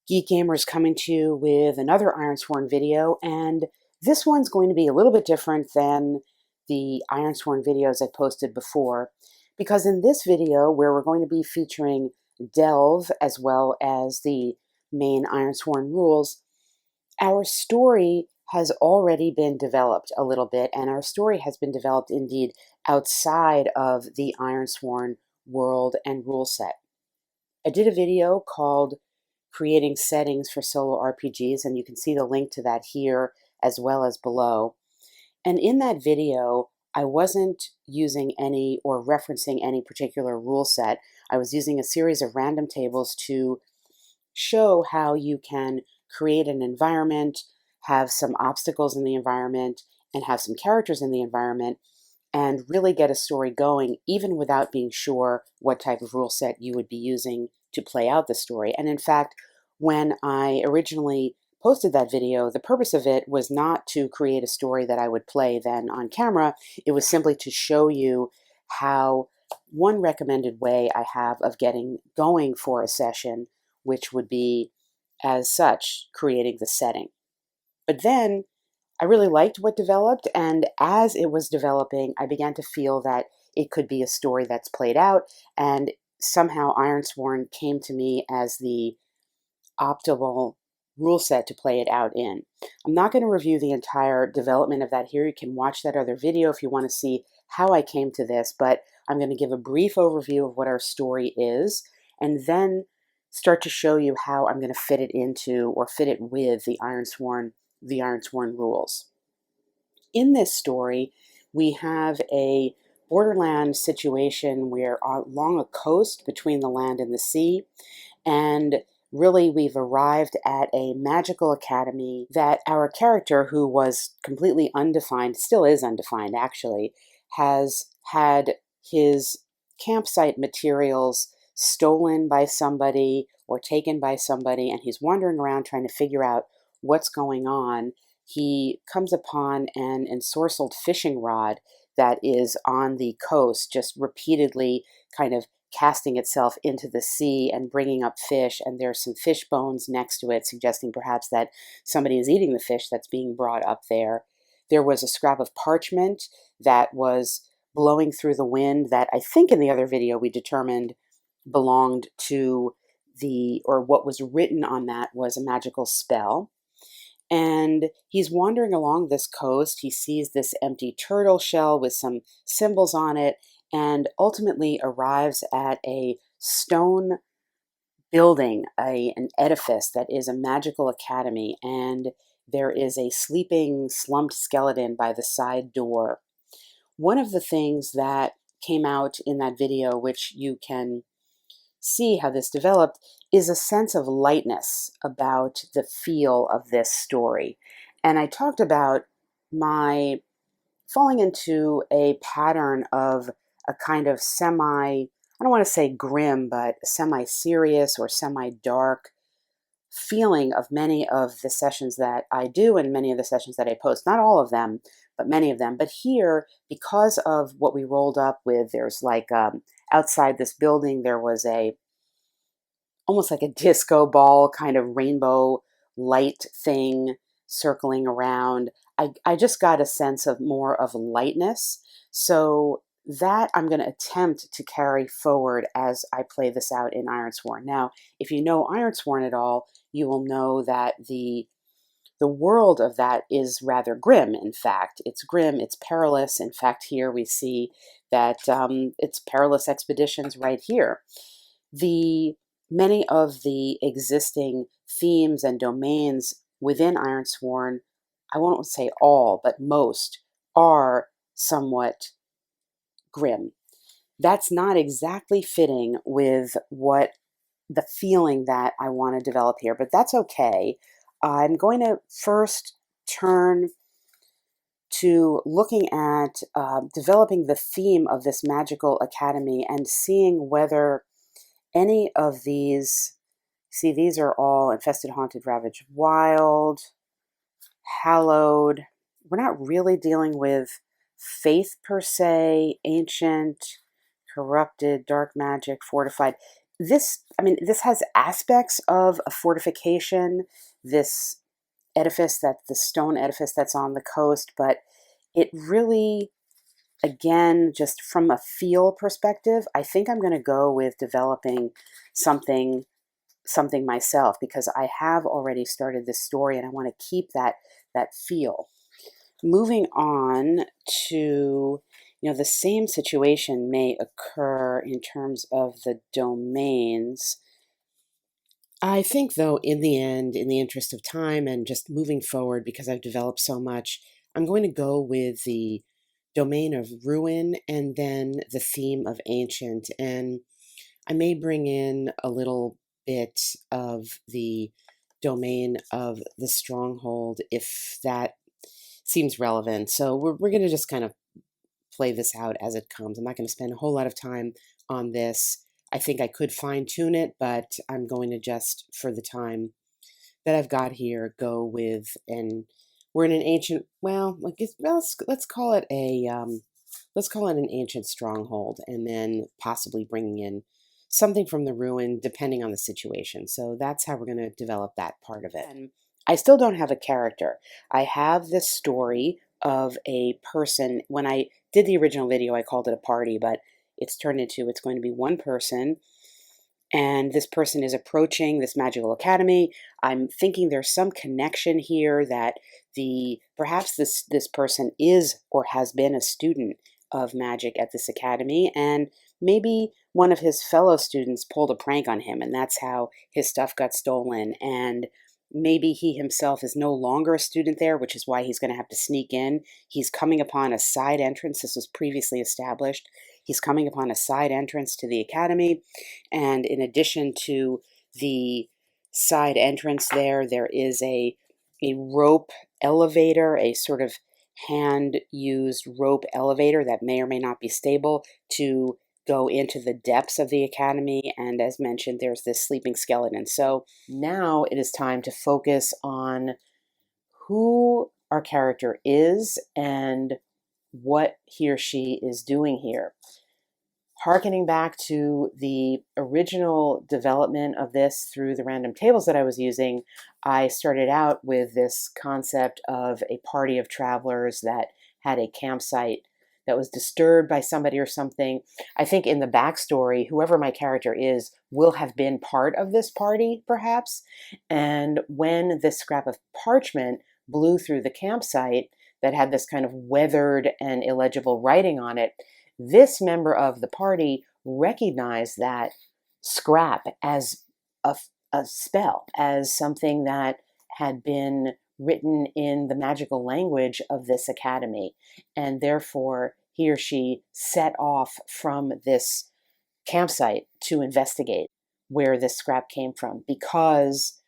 Geek Gamers coming to you with another Ironsworn video, and this one's going to be a little bit different than the Ironsworn videos I posted before, because in this video, where we're going to be featuring Delve as well as the main Ironsworn rules, our story has already been developed a little bit, and our story has been developed indeed outside of the Ironsworn world and rule set. I did a video called Creating Settings for Solo RPGs, and you can see the link to that here as well as below. And in that video, I wasn't using any or referencing any particular rule set. I was using a series of random tables to show how you can create an environment, have some obstacles in the environment, and have some characters in the environment, and really get a story going, even without being sure what type of rule set you would be using to play out the story. And in fact, when I originally posted that video, the purpose of it was not to create a story that I would play then on camera. It was simply to show you how one recommended way I have of getting going for a session, which would be, as such, creating the setting. But then I really liked what developed, and as it was developing, I began to feel that it could be a story that's played out, and somehow Ironsworn came to me as the optimal rule set to play it out in. I'm not going to review the entire development of that here. You can watch that other video if you want to see how I came to this, but I'm going to give a brief overview of what our story is, and then start to show you how I'm going to fit it into or fit it with the Ironsworn rules. In this story, we have a borderland situation where along a coast between the land and the sea, and really we've arrived at a magical academy that our character, who was completely undefined, still is undefined actually, has had his campsite materials stolen by somebody or taken by somebody, and he's wandering around trying to figure out what's going on. He comes upon an ensorcelled fishing rod that is on the coast, just repeatedly kind of casting itself into the sea and bringing up fish, and there's some fish bones next to it, suggesting perhaps that somebody is eating the fish that's being brought up there. There was a scrap of parchment that was blowing through the wind that I think in the other video we determined belonged to or what was written on that was a magical spell. And he's wandering along this coast. He sees this empty turtle shell with some symbols on it, and ultimately arrives at a stone building, an edifice that is a magical academy, and there is a sleeping, slumped skeleton by the side door. One of the things that came out in that video, which you can see how this developed, is a sense of lightness about the feel of this story. And I talked about my falling into a pattern of a kind of I don't want to say grim, but semi-serious or semi-dark feeling of many of the sessions that I do and many of the sessions that I post. Not all of them, but many of them. But here, because of what we rolled up with, there's like outside this building, there was almost like a disco ball kind of rainbow light thing circling around. I just got a sense of more of lightness. So that I'm going to attempt to carry forward as I play this out in Ironsworn. Now, if you know Ironsworn at all, you will know that the world of that is rather grim. In fact, it's grim, it's perilous. In fact, here we see that it's perilous expeditions right here. Many of the existing themes and domains within Ironsworn, I won't say all, but most, are somewhat grim. That's not exactly fitting with what the feeling that I want to develop here, but that's okay. I'm going to first turn to looking at developing the theme of this magical academy and seeing whether any of these, see, these are all infested, haunted, ravaged, wild, hallowed. We're not really dealing with faith per se, ancient, corrupted, dark magic, fortified. this has aspects of a fortification, this edifice, that the stone edifice that's on the coast, but it really, again, just from a feel perspective, I think I'm going to go with developing something myself, because I have already started this story and I want to keep that feel. Moving on to, the same situation may occur in terms of the domains. I think, though, in the end, in the interest of time and just moving forward, because I've developed so much, I'm going to go with the domain of ruin and then the theme of ancient. And I may bring in a little bit of the domain of the stronghold if that seems relevant. So we're going to just kind of play this out as it comes. I'm not going to spend a whole lot of time on this. I think I could fine tune it, but I'm going to just, for the time that I've got here, go with, and we're in an ancient, well, let's call it an ancient stronghold, and then possibly bringing in something from the ruin depending on the situation. So that's how we're going to develop that part of it. And I still don't have a character. I have this story of a person. When I did the original video, I called it a party, but it's going to be one person, and this person is approaching this magical academy. I'm thinking there's some connection here that perhaps this person is or has been a student of magic at this academy, and maybe one of his fellow students pulled a prank on him, and that's how his stuff got stolen. And maybe he himself is no longer a student there, which is why he's going to have to sneak in. He's coming upon a side entrance. This was previously established. He's coming upon a side entrance to the academy, and in addition to the side entrance there is a rope elevator, a sort of hand-used rope elevator that may or may not be stable to go into the depths of the academy. And as mentioned, there's this sleeping skeleton. So now it is time to focus on who our character is and what he or she is doing here. Harkening back to the original development of this through the random tables that I was using, I started out with this concept of a party of travelers that had a campsite that was disturbed by somebody or something. I think in the backstory, whoever my character is will have been part of this party, perhaps. And when this scrap of parchment blew through the campsite that had this kind of weathered and illegible writing on it, this member of the party recognized that scrap as a spell, as something that had been written in the magical language of this academy. And therefore, he or she set off from this campsite to investigate where this scrap came from, because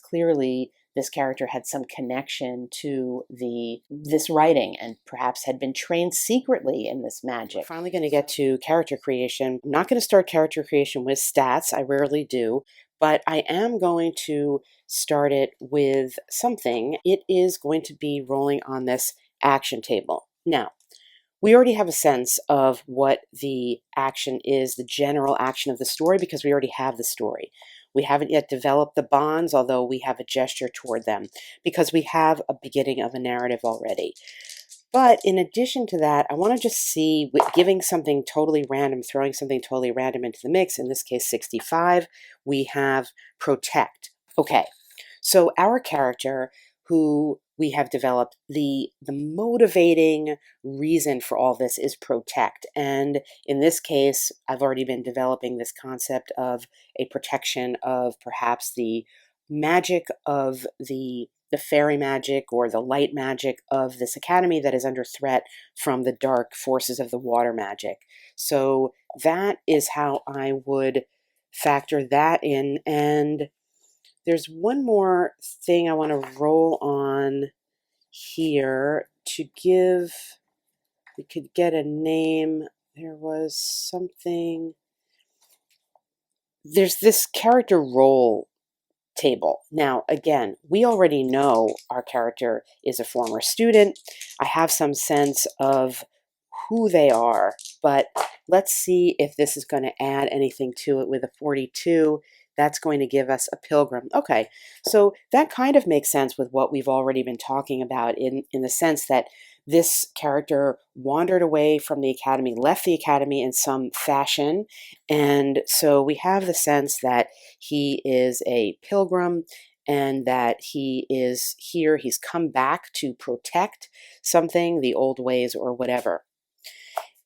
clearly this character had some connection to this writing and perhaps had been trained secretly in this magic. We're finally going to get to character creation. I'm not going to start character creation with stats. I rarely do, but I am going to start it with something. It is going to be rolling on this action table. Now, we already have a sense of what the action is, the general action of the story, because we already have the story. We haven't yet developed the bonds, although we have a gesture toward them, because we have a beginning of a narrative already. But in addition to that, I want to just see, giving something totally random, throwing something totally random into the mix, in this case 65, we have protect. Okay, so our character, who we have developed, the motivating reason for all this is protect. And in this case, I've already been developing this concept of a protection of perhaps the magic of the fairy magic or the light magic of this academy that is under threat from the dark forces of the water magic. So that is how I would factor that in. And there's one more thing I want to roll on here to give, we could get a name. There was something, there's this character role table. Now, again, we already know our character is a former student. I have some sense of who they are, but let's see if this is going to add anything to it with a 42. That's going to give us a pilgrim. Okay, so that kind of makes sense with what we've already been talking about in the sense that this character wandered away from the academy, left the academy in some fashion, and so we have the sense that he is a pilgrim and that he is here, he's come back to protect something, the old ways or whatever.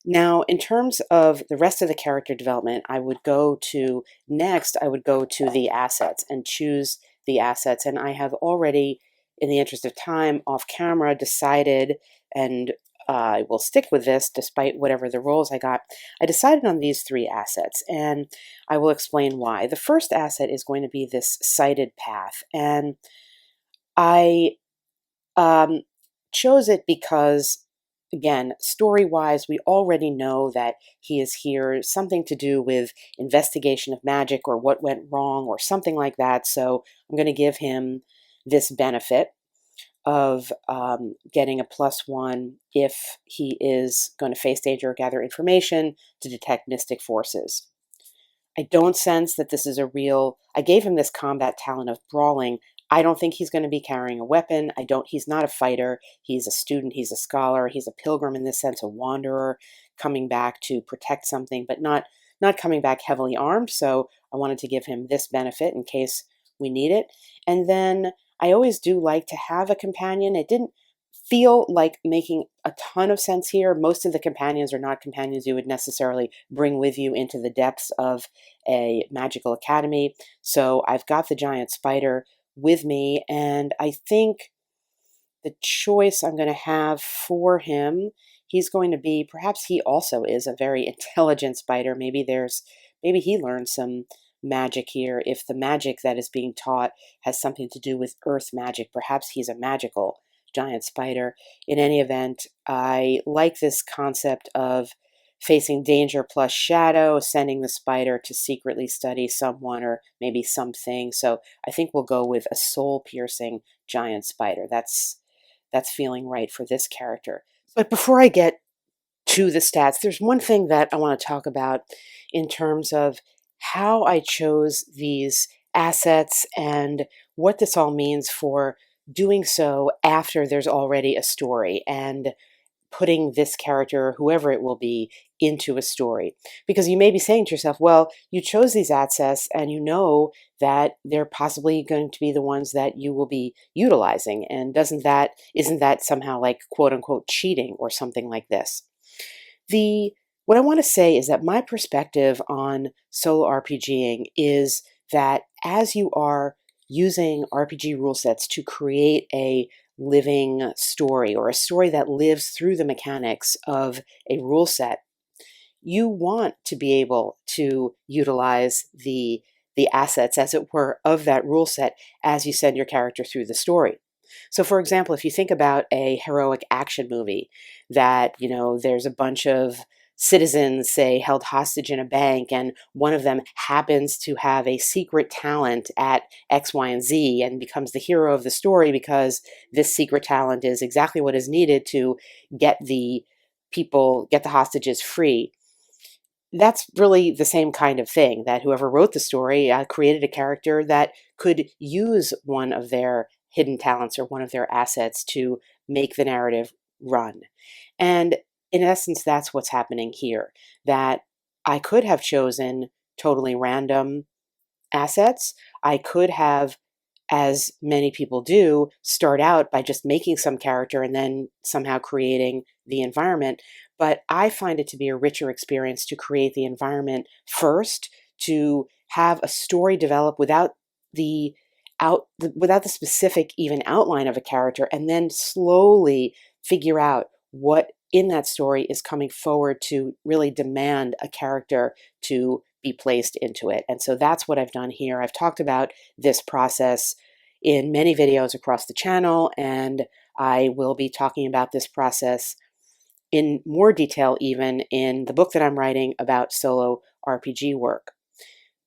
Now, in terms of the rest of the character development, I would go to the assets and choose the assets. And I have already, in the interest of time, off camera, decided, and I will stick with this despite whatever the roles I got. I decided on these three assets, and I will explain why. The first asset is going to be this sighted path, and I um, chose it because, again, story-wise, we already know that he is here, something to do with investigation of magic or what went wrong or something like that. So I'm going to give him this benefit of getting a +1 if he is going to face danger or gather information to detect mystic forces. I don't sense that this is a real, I gave him this combat talent of brawling. I don't think he's going to be carrying a weapon. He's not a fighter. He's a student. He's a scholar. He's a pilgrim in this sense, a wanderer coming back to protect something, but not coming back heavily armed. So I wanted to give him this benefit in case we need it. And then I always do like to have a companion. It didn't feel like making a ton of sense here. Most of the companions are not companions you would necessarily bring with you into the depths of a magical academy. So I've got the giant spider with me, and I think the choice I'm going to have for him, he's going to be, perhaps he also is a very intelligent spider. Maybe he learned some magic here. If the magic that is being taught has something to do with earth magic, perhaps he's a magical giant spider. In any event, I like this concept of facing danger plus shadow, sending the spider to secretly study someone or maybe something. So I think we'll go with a soul-piercing giant spider. That's feeling right for this character. But before I get to the stats, there's one thing that I want to talk about in terms of how I chose these assets and what this all means for doing so after there's already a story and putting this character, whoever it will be, into a story. Because you may be saying to yourself, well, you chose these assets and you know that they're possibly going to be the ones that you will be utilizing. And isn't that somehow like quote unquote cheating or something like this? What I want to say is that my perspective on solo RPGing is that as you are using RPG rule sets to create a living story or a story that lives through the mechanics of a rule set, you want to be able to utilize the assets, as it were, of that rule set as you send your character through the story. So for example, if you think about a heroic action movie that, there's a bunch of citizens, say, held hostage in a bank, and one of them happens to have a secret talent at X, Y, and Z and becomes the hero of the story because this secret talent is exactly what is needed to get the hostages free. That's really the same kind of thing, that whoever wrote the story created a character that could use one of their hidden talents or one of their assets to make the narrative run. And in essence, that's what's happening here, that I could have chosen totally random assets. I could have, as many people do, start out by just making some character and then somehow creating the environment. But I find it to be a richer experience to create the environment first, to have a story develop without the specific even outline of a character, and then slowly figure out what in that story is coming forward to really demand a character to be placed into it. And so that's what I've done here. I've talked about this process in many videos across the channel, and I will be talking about this process in more detail even in the book that I'm writing about solo RPG work.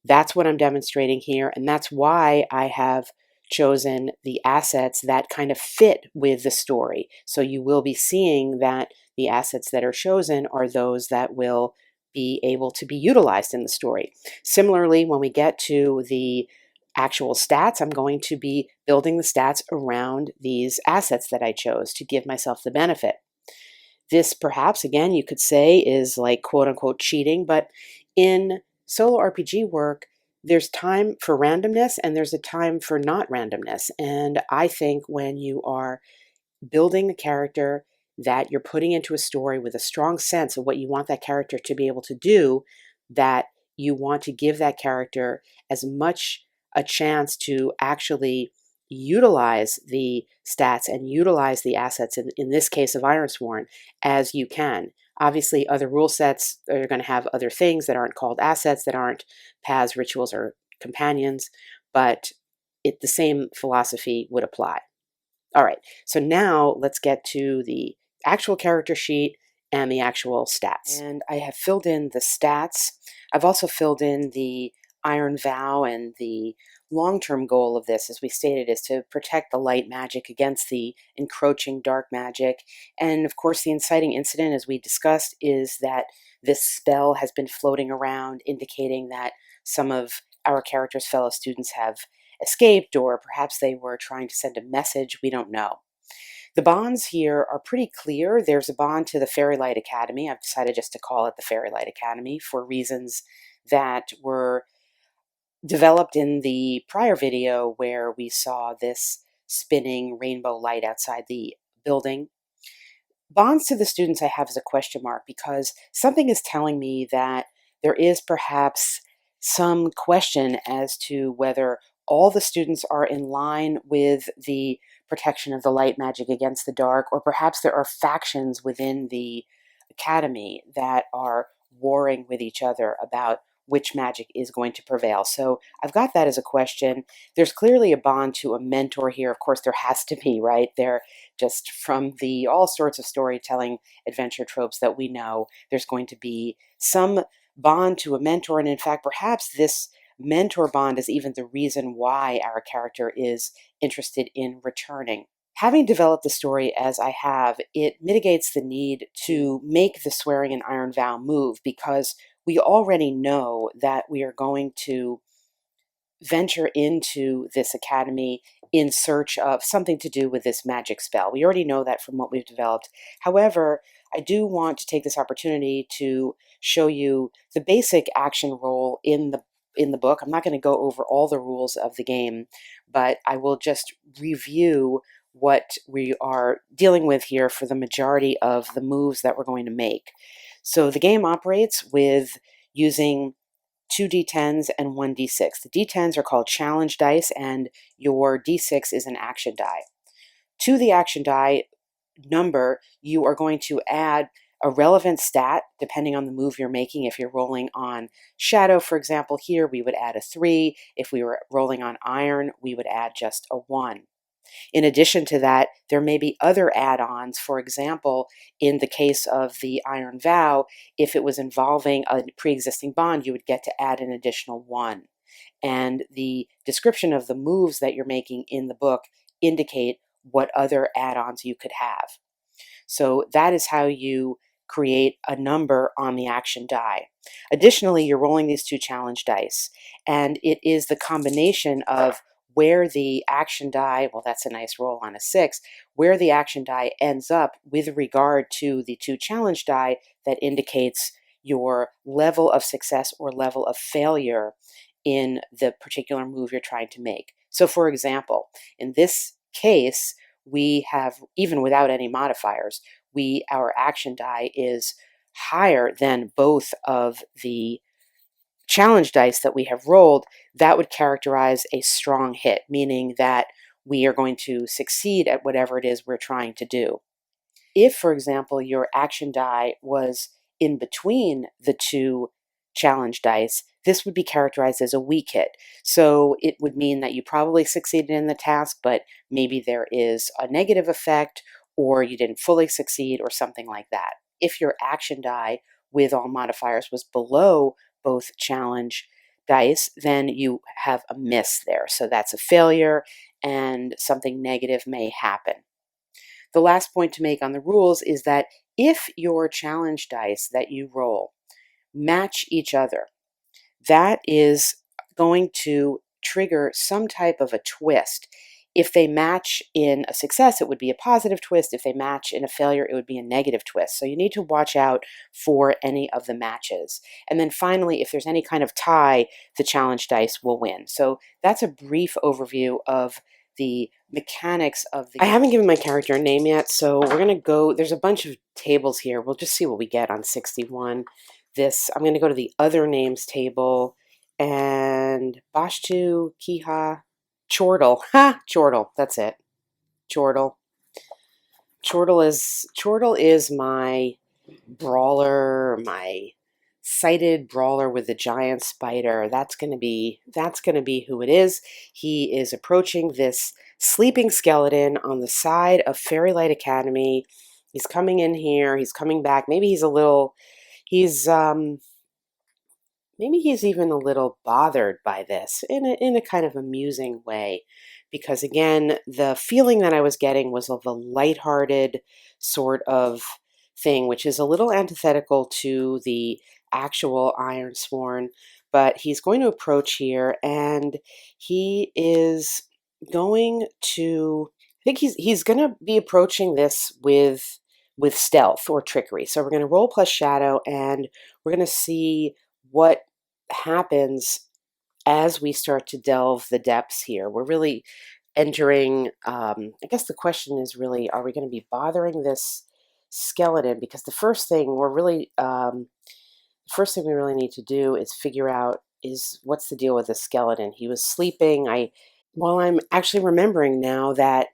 That's what I'm demonstrating here, and that's why I have chosen the assets that kind of fit with the story. So you will be seeing that the assets that are chosen are those that will be able to be utilized in the story. Similarly, when we get to the actual stats, I'm going to be building the stats around these assets that I chose to give myself the benefit. This perhaps, again, you could say is like quote unquote cheating, but in solo RPG work, there's time for randomness and there's a time for not randomness. And I think when you are building a character that you're putting into a story with a strong sense of what you want that character to be able to do, that you want to give that character as much a chance to actually utilize the stats and utilize the assets, in this case of Ironsworn, as you can. Obviously, other rule sets are going to have other things that aren't called assets, that aren't paths, rituals, or companions, but the same philosophy would apply. All right, so now let's get to the actual character sheet and the actual stats. And I have filled in the stats. I've also filled in the Iron Vow, and the long-term goal of this, as we stated, is to protect the light magic against the encroaching dark magic. And of course, the inciting incident, as we discussed, is that this spell has been floating around, indicating that some of our character's fellow students have escaped, or perhaps they were trying to send a message. We don't know. The bonds here are pretty clear. There's a bond to the Fairylight Academy. I've decided just to call it the Fairylight Academy for reasons that were developed in the prior video where we saw this spinning rainbow light outside the building. Bonds to the students I have as a question mark, because something is telling me that there is perhaps some question as to whether all the students are in line with the protection of the light magic against the dark, or perhaps there are factions within the academy that are warring with each other about which magic is going to prevail. So I've got that as a question. There's clearly a bond to a mentor here. Of course, there has to be, right? There, just from the all sorts of storytelling adventure tropes that we know, there's going to be some bond to a mentor. And in fact, perhaps this mentor bond is even the reason why our character is interested in returning. Having developed the story as I have, it mitigates the need to make the swearing and iron vow move, because we already know that we are going to venture into this academy in search of something to do with this magic spell. We already know that from what we've developed. However, I do want to take this opportunity to show you the basic action roll in the book. I'm not going to go over all the rules of the game, but I will just review what we are dealing with here for the majority of the moves that we're going to make. So the game operates with using 2d10s and 1d6. The d10s are called challenge dice, and your d6 is an action die. To the action die number, you are going to add a relevant stat depending on the move you're making. If you're rolling on shadow, for example, here we would add a 3. If we were rolling on iron, we would add just a 1. In addition to that, there may be other add-ons. For example, in the case of the Iron Vow, if it was involving a pre-existing bond, you would get to add an additional 1. And the description of the moves that you're making in the book indicate what other add-ons you could have. So that is how you create a number on the action die. Additionally, you're rolling these 2 challenge dice, and it is the combination of where the action die, well, that's a nice roll on a 6, where the action die ends up with regard to the 2 challenge die that indicates your level of success or level of failure in the particular move you're trying to make. So for example, in this case, we have, even without any modifiers, our action die is higher than both of the challenge dice that we have rolled. That would characterize a strong hit, meaning that we are going to succeed at whatever it is we're trying to do. If, for example, your action die was in between the 2 challenge dice, this would be characterized as a weak hit. So it would mean that you probably succeeded in the task, but maybe there is a negative effect, or you didn't fully succeed, or something like that. If your action die with all modifiers was below both challenge dice, then you have a miss there. So that's a failure, and something negative may happen. The last point to make on the rules is that if your challenge dice that you roll match each other, that is going to trigger some type of a twist. If they match in a success, it would be a positive twist. If they match in a failure, it would be a negative twist. So you need to watch out for any of the matches. And then finally, if there's any kind of tie, the challenge dice will win. So that's a brief overview of the mechanics of the... I haven't given my character a name yet, so we're going to go... There's a bunch of tables here. We'll just see what we get on 61. I'm going to go to the other names table, and Bashtu, Kiha, Chortle. Ha! Chortle. That's it. Chortle. Chortle is my brawler, my sighted brawler with the giant spider. That's gonna be who it is. He is approaching this sleeping skeleton on the side of Fairylight Academy. He's coming in here. He's coming back. Maybe he's a little. Maybe he's even a little bothered by this in a kind of amusing way, because again, the feeling that I was getting was of a lighthearted sort of thing, which is a little antithetical to the actual Ironsworn. But he's going to approach here, and he is going to. I think he's going to be approaching this with stealth or trickery. So we're going to roll plus shadow, and we're going to see what happens as we start to delve the depths here. We're really entering, I guess the question is really, are we going to be bothering this skeleton? Because the first thing we really need to do is figure out what's the deal with the skeleton. He was sleeping. Well, I'm actually remembering now that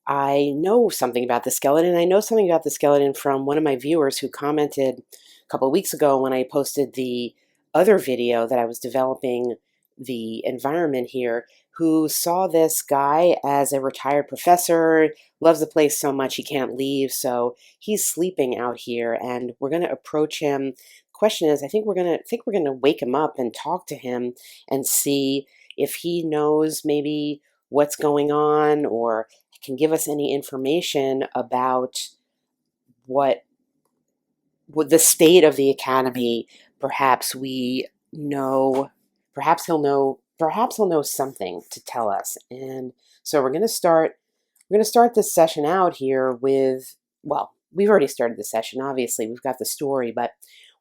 I know something about the skeleton. I know something about the skeleton from one of my viewers who commented a couple of weeks ago when I posted the other video that I was developing the environment here, who saw this guy as a retired professor, loves the place so much he can't leave, so he's sleeping out here, and we're going to approach him. Question is, I think we're going to wake him up and talk to him and see if he knows maybe what's going on or can give us any information about what the state of the academy. Perhaps we know, perhaps he'll know something to tell us. And so we're going to start this session out here with, well, we've already started the session. Obviously, we've got the story, but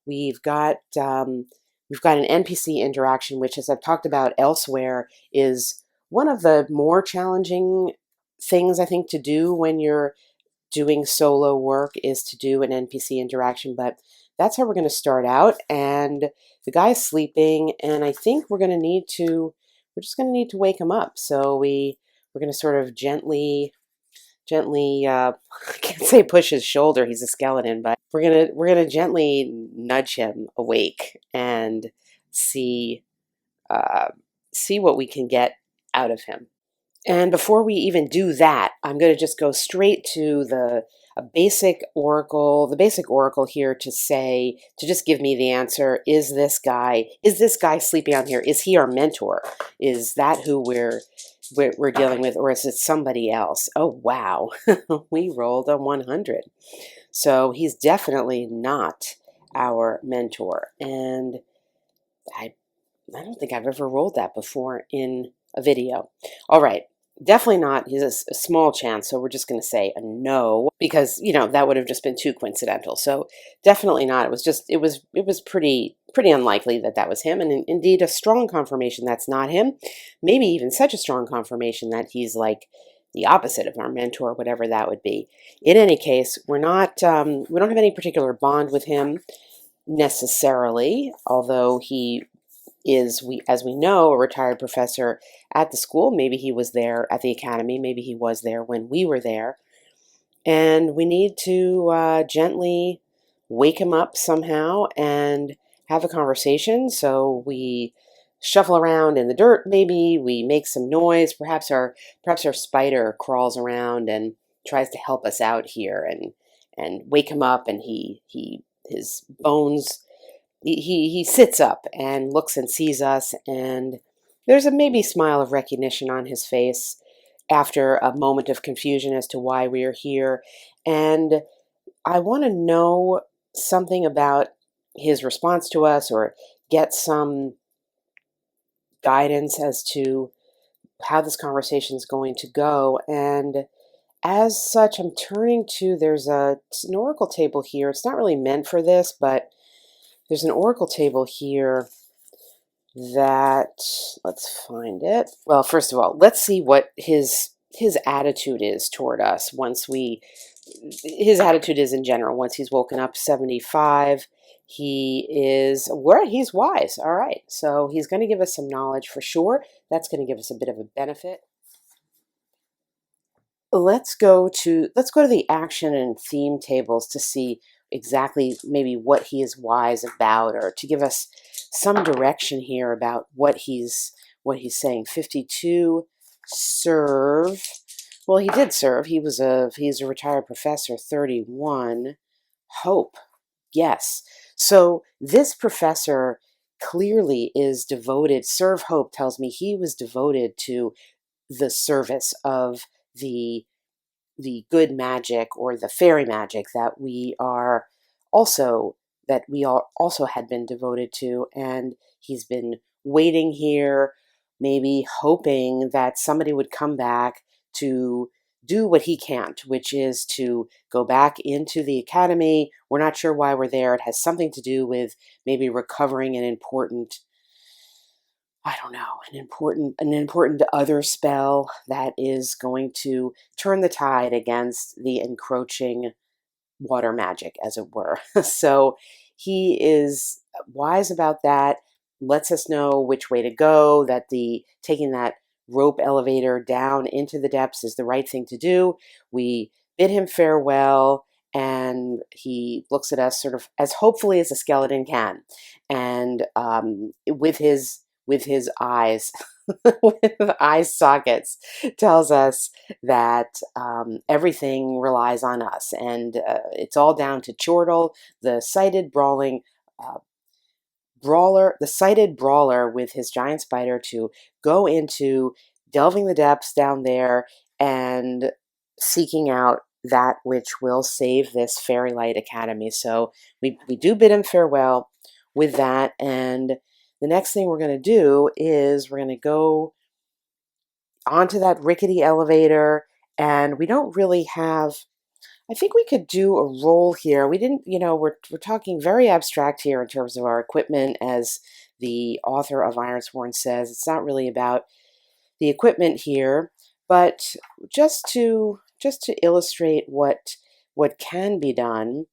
we've got an NPC interaction, which, as I've talked about elsewhere, is one of the more challenging things I think to do when you're doing solo work, is to do an NPC interaction. But that's how we're going to start out. And the guy's sleeping, and I think we're just going to need to wake him up. So we're going to sort of gently, I can't say push his shoulder, he's a skeleton, but we're gonna gently nudge him awake and see what we can get out of him. And before we even do that, I'm going to just go straight to the basic oracle here to just give me the answer. Is this guy sleeping out here? Is he our mentor? Is that who we're dealing with, or is it somebody else? Oh, wow. We rolled a 100. So he's definitely not our mentor. And I don't think I've ever rolled that before in a video. All right. Definitely not. He's a small chance, so we're just going to say a no, because that would have just been too coincidental. So definitely not. It was pretty unlikely that was him, and indeed a strong confirmation that's not him. Maybe even such a strong confirmation that he's like the opposite of our mentor, whatever that would be. In any case, we don't have any particular bond with him necessarily, although he is, as we know, a retired professor at the school. Maybe he was there at the academy. Maybe he was there when we were there. And we need to gently wake him up somehow and have a conversation. So we shuffle around in the dirt. Maybe we make some noise. Perhaps our spider crawls around and tries to help us out here and wake him up. And his bones. He sits up and looks and sees us, and there's a maybe smile of recognition on his face, after a moment of confusion as to why we are here. And I want to know something about his response to us, or get some guidance as to how this conversation is going to go. And as such, I'm turning to, an oracle table here. It's not really meant for this, but there's an oracle table here that, let's find it. Well, first of all, let's see what his attitude is toward us his attitude is in general. Once he's woken up 75, he's wise. All right. So he's going to give us some knowledge for sure. That's going to give us a bit of a benefit. Let's go to the action and theme tables to see exactly maybe what he is wise about, or to give us some direction here about what he's saying. 52, serve. Well, he did serve. He's a retired professor. 31, hope. Yes. So this professor clearly is devoted. Serve hope tells me he was devoted to the service of the good magic, or the fairy magic that we all also had been devoted to. And he's been waiting here, maybe hoping that somebody would come back to do what he can't, which is to go back into the academy. We're not sure why we're there. It has something to do with maybe recovering an important, I don't know, an important other spell that is going to turn the tide against the encroaching water magic, as it were. So he is wise about that, lets us know which way to go, that taking that rope elevator down into the depths is the right thing to do. We bid him farewell, and he looks at us sort of as hopefully as a skeleton can, and with his eyes, with eye sockets, tells us that everything relies on us, and it's all down to Chortle, the sighted brawler with his giant spider, to go into delving the depths down there and seeking out that which will save this Fairylight Academy. So we do bid him farewell with that, and the next thing we're going to do is we're going to go onto that rickety elevator, and we don't really have, I think we could do a roll here. We didn't, we're talking very abstract here in terms of our equipment, as the author of Ironsworn says. It's not really about the equipment here, but just to illustrate what can be done,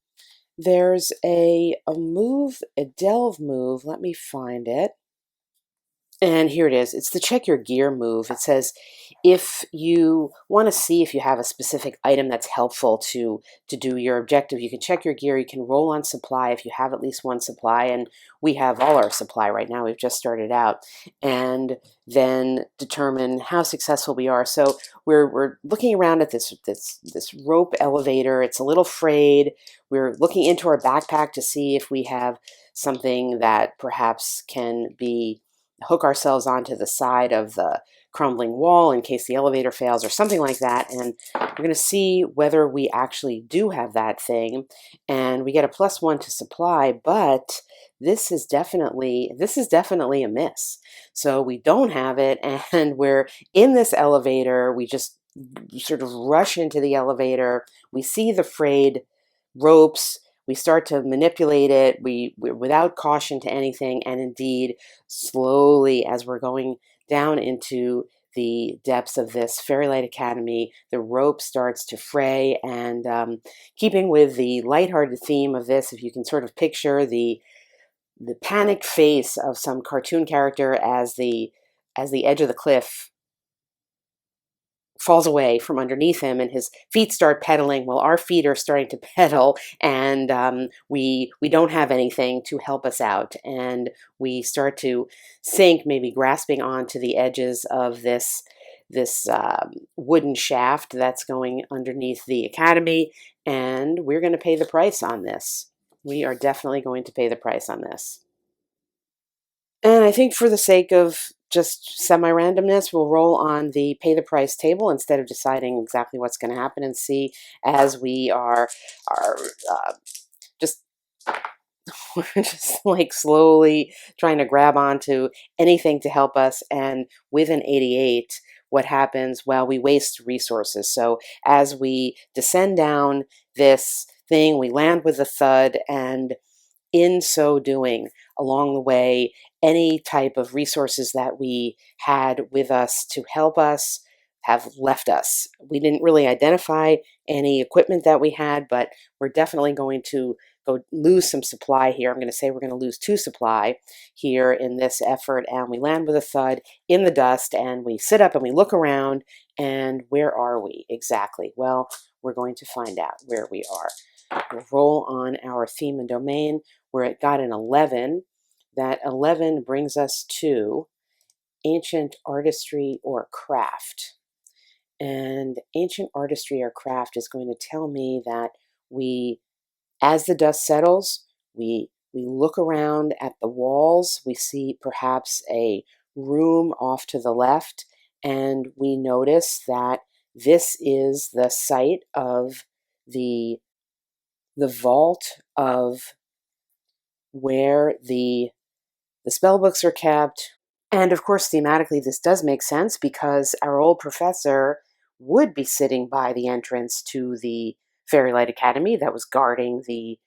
there's a delve move. Let me find it. And here it is. It's the check your gear move. It says if you want to see if you have a specific item that's helpful to do your objective, you can check your gear. You can roll on supply if you have at least one supply, and we have all our supply right now. We've just started out, and then determine how successful we are. So we're looking around at this rope elevator. It's a little frayed. We're looking into our backpack to see if we have something that perhaps can be hook ourselves onto the side of the crumbling wall in case the elevator fails, or something like that. And we're going to see whether we actually do have that thing, and we get a +1 to supply, but this is definitely a miss. So we don't have it, and we're in this elevator. We just sort of rush into the elevator. We see the frayed ropes. We start to manipulate it. We're without caution to anything, and indeed, slowly, as we're going down into the depths of this Fairylight Academy, the rope starts to fray. And keeping with the lighthearted theme of this, if you can sort of picture the panicked face of some cartoon character as the edge of the cliff falls away from underneath him, and his feet start pedaling. Well, our feet are starting to pedal, and we don't have anything to help us out, and we start to sink, maybe grasping onto the edges of this wooden shaft that's going underneath the academy, and we're going to pay the price on this. We are definitely going to pay the price on this. And I think, for the sake of just semi-randomness, we'll roll on the pay the price table instead of deciding exactly what's going to happen, and see as we are just we're just like slowly trying to grab onto anything to help us. And with an 88, what happens? Well, we waste resources. So as we descend down this thing, we land with a thud, and in so doing, along the way, any type of resources that we had with us to help us have left us. We didn't really identify any equipment that we had, but we're definitely going to go lose some supply here. I'm going to say we're going to lose 2 supply here in this effort, and we land with a thud in the dust, and we sit up and we look around, and where are we exactly? Well, we're going to find out where we are. We'll roll on our theme and domain where it got an 11. That 11 brings us to ancient artistry or craft. And ancient artistry or craft is going to tell me that we, as the dust settles, we look around at the walls, we see perhaps a room off to the left, and we notice that this is the site of the vault of where the spell books are kept. And of course, thematically, this does make sense because our old professor would be sitting by the entrance to the Fairylight Academy that was guarding the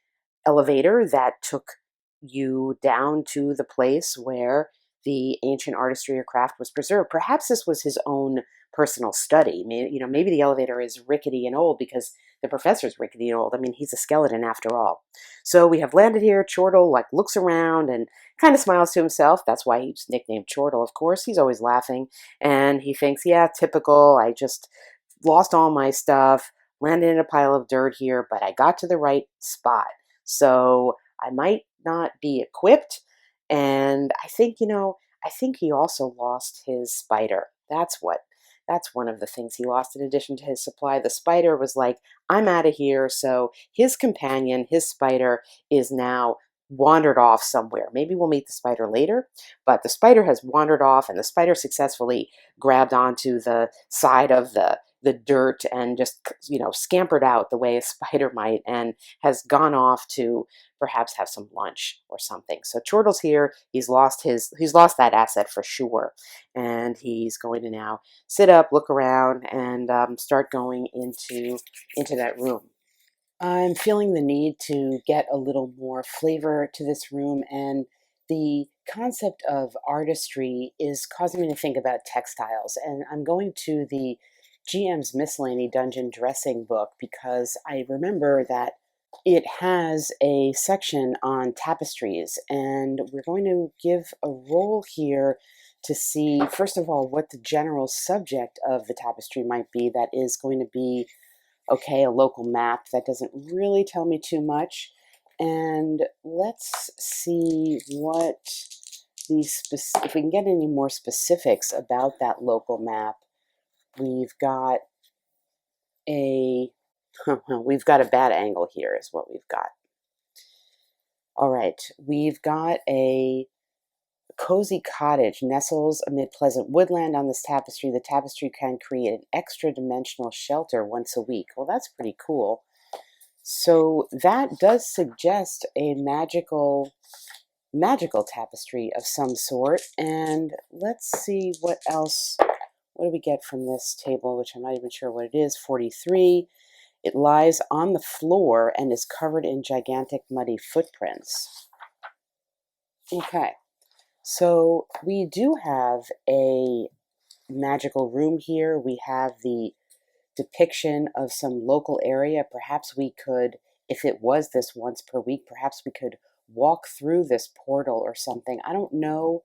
elevator that took you down to the place where the ancient artistry or craft was preserved. Perhaps this was his own personal study. Maybe the elevator is rickety and old because the professor's rickety and old. I mean, he's a skeleton after all. So we have landed here. Chortle looks around and kind of smiles to himself. That's why he's nicknamed Chortle, of course. He's always laughing, and he thinks, yeah, typical. I just lost all my stuff, landed in a pile of dirt here, but I got to the right spot. So I might not be equipped. And I think he also lost his spider. That's one of the things he lost in addition to his supply. The spider was like, I'm out of here. So his companion, his spider, is now wandered off somewhere. Maybe we'll meet the spider later, but the spider has wandered off, and the spider successfully grabbed onto the side of the dirt and just scampered out the way a spider might, and has gone off to perhaps have some lunch or something. So Chortle's here. He's lost that asset for sure, and he's going to now sit up, look around, and start going into that room. I'm feeling the need to get a little more flavor to this room, and the concept of artistry is causing me to think about textiles. And I'm going to the GM's Miscellany Dungeon Dressing book because I remember that it has a section on tapestries, and we're going to give a roll here to see, first of all, what the general subject of the tapestry might be. That is going to be, okay, a local map. That doesn't really tell me too much. And let's see what if we can get any more specifics about that local map. We've got a bad angle here is what we've got. All right, we've got a cozy cottage nestles amid pleasant woodland on this tapestry. The tapestry can create an extra dimensional shelter once a week. Well, that's pretty cool. So that does suggest a magical tapestry of some sort. And let's see what else. What do we get from this table, which I'm not even sure what it is? 43. It lies on the floor and is covered in gigantic muddy footprints. Okay. So we do have a magical room here. We have the depiction of some local area. Perhaps we could, if it was this once per week, perhaps we could walk through this portal or something. I don't know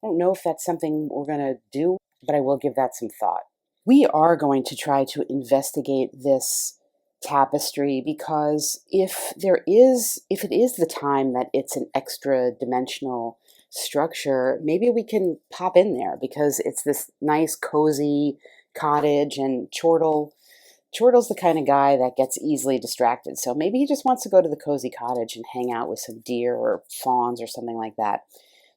if that's something we're going to do, but I will give that some thought. We are going to try to investigate this tapestry because if it is the time that it's an extra dimensional structure, maybe we can pop in there because it's this nice cozy cottage, and Chortle's the kind of guy that gets easily distracted. So maybe he just wants to go to the cozy cottage and hang out with some deer or fawns or something like that.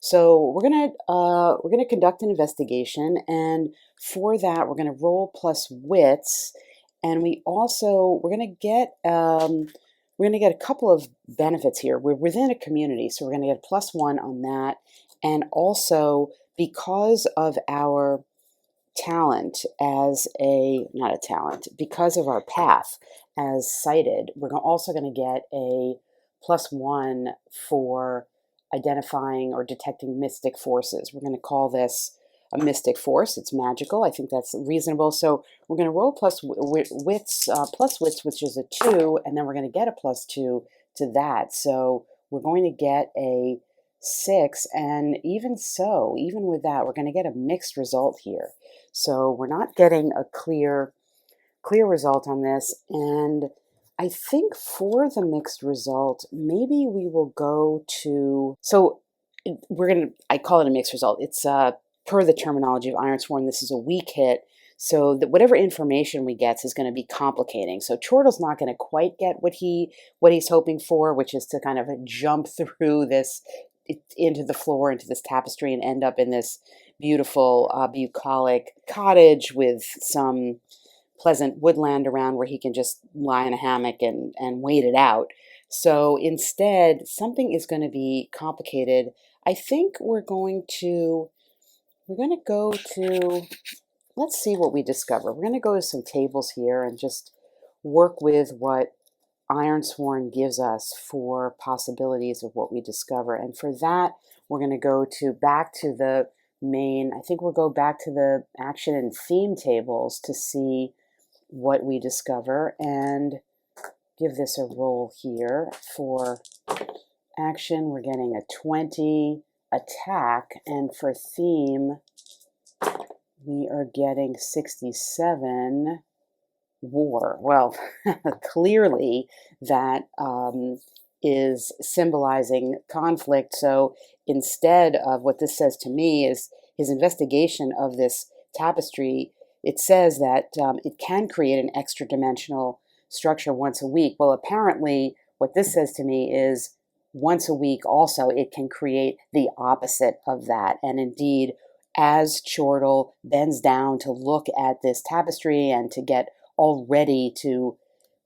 So we're gonna conduct an investigation, and for that we're gonna roll plus wits, and we're gonna get a couple of benefits here. We're within a community, so we're gonna get +1 on that, and also because of our talent as a not a talent because of our path as sighted, we're also going to get a +1 for identifying or detecting mystic forces. We're going to call this a mystic force. It's magical. I think that's reasonable. So we're going to roll plus wits, which is a 2, and then we're going to get a +2 to that. So we're going to get a 6, and even so, even with that, we're going to get a mixed result here. So we're not getting a clear result on this, and I think for the mixed result, maybe we will go to, I call it a mixed result. It's per the terminology of Ironsworn, this is a weak hit, so that whatever information we get is going to be complicating. So Chortle's not going to quite get what he's hoping for, which is to kind of jump through this into the floor, into this tapestry, and end up in this beautiful bucolic cottage with some pleasant woodland around where he can just lie in a hammock and wait it out. So instead, something is going to be complicated. I think we're going to go to, let's see what we discover. We're going to go to some tables here and just work with what Ironsworn gives us for possibilities of what we discover. And for that, we're going to go back to the main, I think we'll go back to the action and theme tables to see what we discover, and give this a roll here. For action, we're getting a 20 attack, and for theme, we are getting 67 war. Well, clearly that is symbolizing conflict. So instead of what this says to me is his investigation of this tapestry, it says that it can create an extra dimensional structure once a week. Well, apparently what this says to me is once a week also it can create the opposite of that. And indeed, as Chortle bends down to look at this tapestry and to get all ready to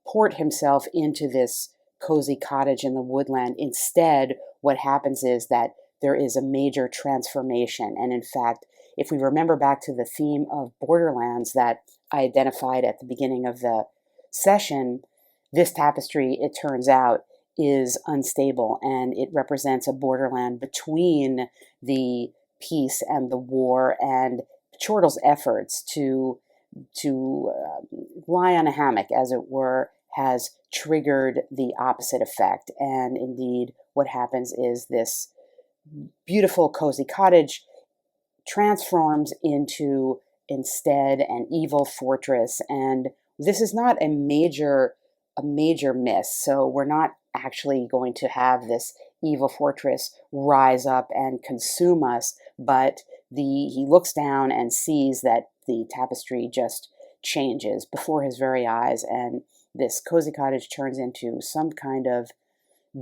port himself into this cozy cottage in the woodland, instead what happens is that there is a major transformation. And in fact, if we remember back to the theme of Borderlands that I identified at the beginning of the session, this tapestry, it turns out, is unstable, and it represents a borderland between the peace and the war, and Chortle's efforts to lie on a hammock, as it were, has triggered the opposite effect. And indeed, what happens is this beautiful cozy cottage transforms into instead an evil fortress. And this is not a major miss. So we're not actually going to have this evil fortress rise up and consume us, but he looks down and sees that the tapestry just changes before his very eyes, and this cozy cottage turns into some kind of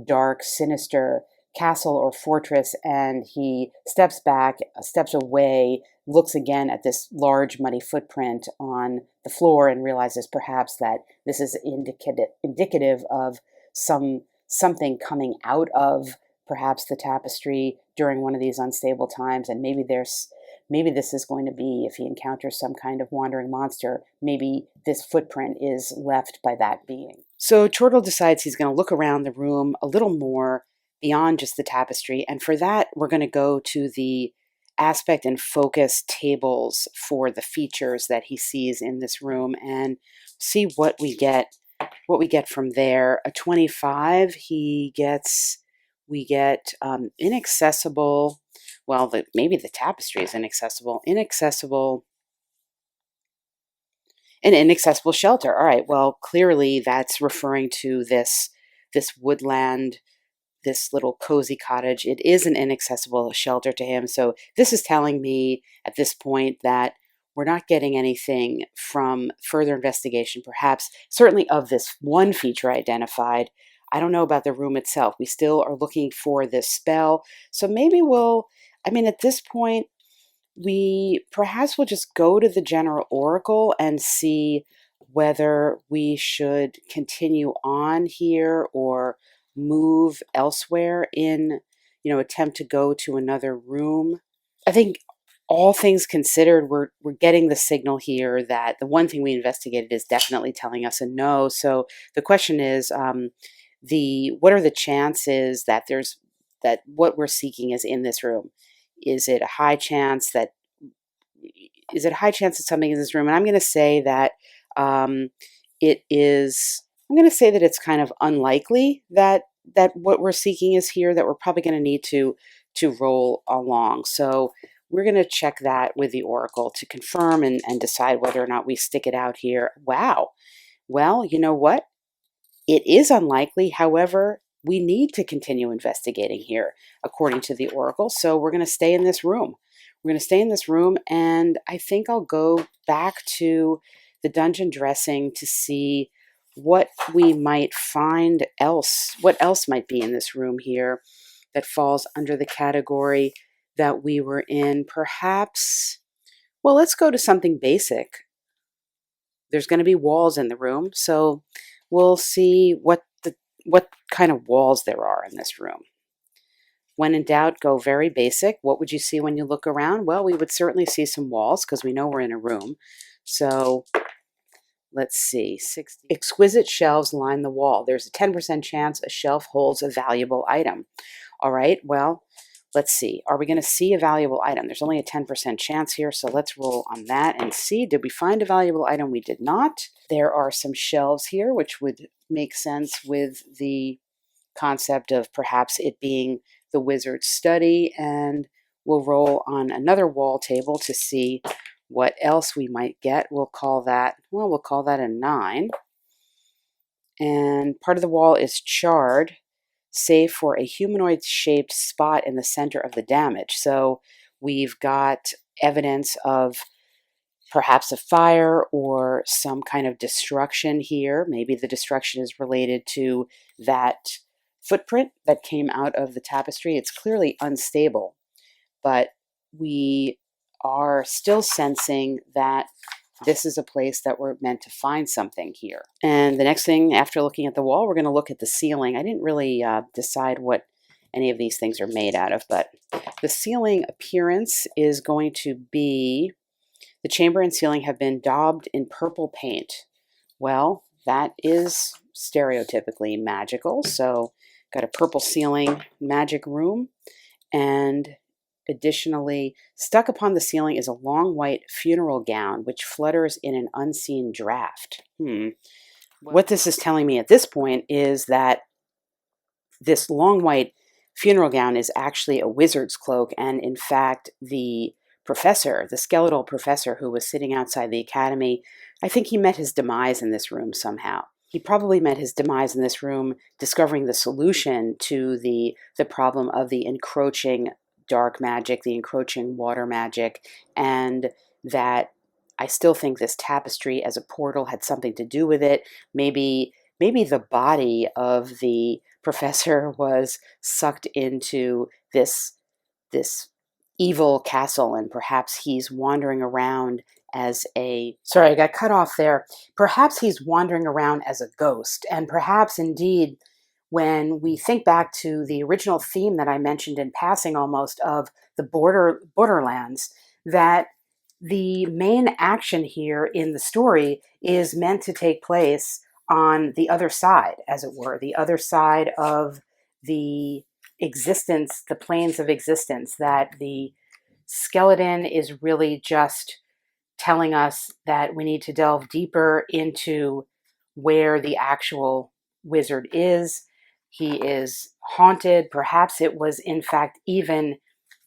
dark, sinister castle or fortress, and he steps back, steps away, looks again at this large muddy footprint on the floor, and realizes perhaps that this is indicative of something coming out of perhaps the tapestry during one of these unstable times. And maybe this is going to be, if he encounters some kind of wandering monster, maybe this footprint is left by that being. So Chortle decides he's going to look around the room a little more beyond just the tapestry, and for that we're going to go to the aspect and focus tables for the features that he sees in this room and see what we get from there. A 25, we get inaccessible. Well, maybe the tapestry is inaccessible. An inaccessible shelter. All right, well, clearly that's referring to this woodland, this little cozy cottage. It is an inaccessible shelter to him. So this is telling me at this point that we're not getting anything from further investigation, perhaps, certainly of this one feature identified. I don't know about the room itself. We still are looking for this spell. So maybe at this point, we perhaps will just go to the general oracle and see whether we should continue on here or move elsewhere attempt to go to another room. I think all things considered, we're getting the signal here that the one thing we investigated is definitely telling us a no. So the question is, what are the chances that what we're seeking is in this room? Is it a high chance that something in this room? And I'm going to say that it is. I'm going to say that it's kind of unlikely that what we're seeking is here. That we're probably going to need to roll along. So we're going to check that with the oracle to confirm and decide whether or not we stick it out here. Wow. Well, you know what? It is unlikely. However, we need to continue investigating here, according to the oracle. So we're going to stay in this room. We're going to stay in this room, and I think I'll go back to the dungeon dressing to see what we might find else, what else might be in this room here that falls under the category that we were in. Perhaps, well, let's go to something basic. There's going to be walls in the room, so we'll see what kind of walls there are in this room. When in doubt, go very basic. What would you see when you look around? Well, we would certainly see some walls because we know we're in a room. So let's see. 60. Exquisite shelves line the wall. There's a 10% chance a shelf holds a valuable item. All right, well, let's see. Are we going to see a valuable item? There's only a 10% chance here, so let's roll on that and see. Did we find a valuable item? We did not. There are some shelves here, which would make sense with the concept of perhaps it being the wizard's study, and we'll roll on another wall table to see what else we might get. We'll call that a 9. And part of the wall is charred, save for a humanoid-shaped spot in the center of the damage. So we've got evidence of perhaps a fire or some kind of destruction here. Maybe the destruction is related to that footprint that came out of the tapestry. It's clearly unstable, but we are still sensing that this is a place that we're meant to find something here. And the next thing, after looking at the wall, we're going to look at the ceiling. I didn't really decide what any of these things are made out of, but the ceiling appearance is going to be, the chamber and ceiling have been daubed in purple paint. Well, that is stereotypically magical. So got a purple ceiling, magic room, and additionally, stuck upon the ceiling is a long white funeral gown which flutters in an unseen draft. What this is telling me at this point is that this long white funeral gown is actually a wizard's cloak, and in fact, the professor, the skeletal professor who was sitting outside the academy, I think he met his demise in this room somehow. He probably met his demise in this room discovering the solution to the problem of the encroaching dark magic, the encroaching water magic, and that I still think this tapestry as a portal had something to do with it. Maybe the body of the professor was sucked into this evil castle, and perhaps he's wandering around as a, sorry, I got cut off there. Perhaps he's wandering around as a ghost, and perhaps indeed, when we think back to the original theme that I mentioned in passing almost of the borderlands, that the main action here in the story is meant to take place on the other side, as it were, the other side of the existence, the planes of existence, that the skeleton is really just telling us that we need to delve deeper into where the actual wizard is. He is haunted. Perhaps it was, in fact, even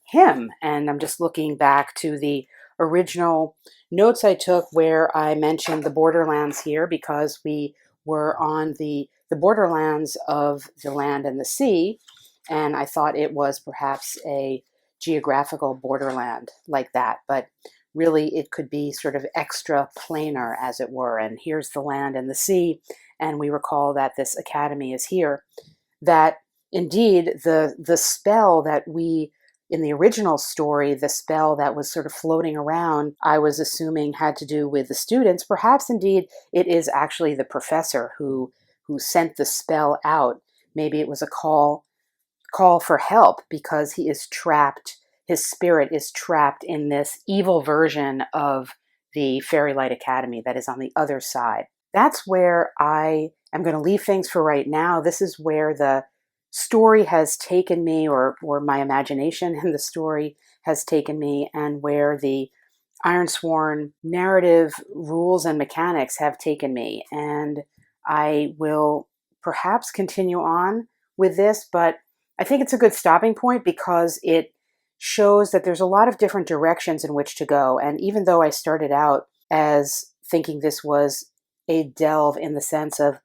him. And I'm just looking back to the original notes I took where I mentioned the borderlands here because we were on the borderlands of the land and the sea. And I thought it was perhaps a geographical borderland like that. But really, it could be sort of extra planar, as it were. And here's the land and the sea, and we recall that this academy is here, that indeed the spell that we, in the original story, the spell that was sort of floating around, I was assuming had to do with the students. Perhaps indeed it is actually the professor who sent the spell out. Maybe it was a call for help because he is trapped. His spirit is trapped in this evil version of the Fairylight Academy that is on the other side. That's where I am going to leave things for right now. This is where the story has taken me, or my imagination in the story has taken me, and where the Ironsworn narrative rules and mechanics have taken me. And I will perhaps continue on with this, but I think it's a good stopping point because it shows that there's a lot of different directions in which to go. And even though I started out as thinking this was a delve in the sense of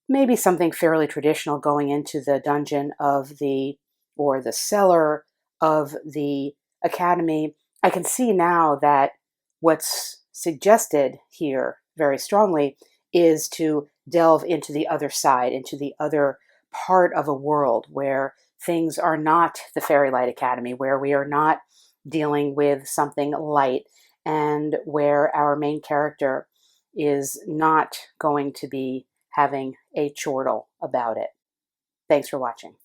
maybe something fairly traditional going into the dungeon of the, or the cellar of the academy, I can see now that what's suggested here very strongly is to delve into the other side, into the other part of a world where things are not the Fairylight Academy, where we are not dealing with something light, and where our main character is not going to be having a chortle about it. Thanks for watching.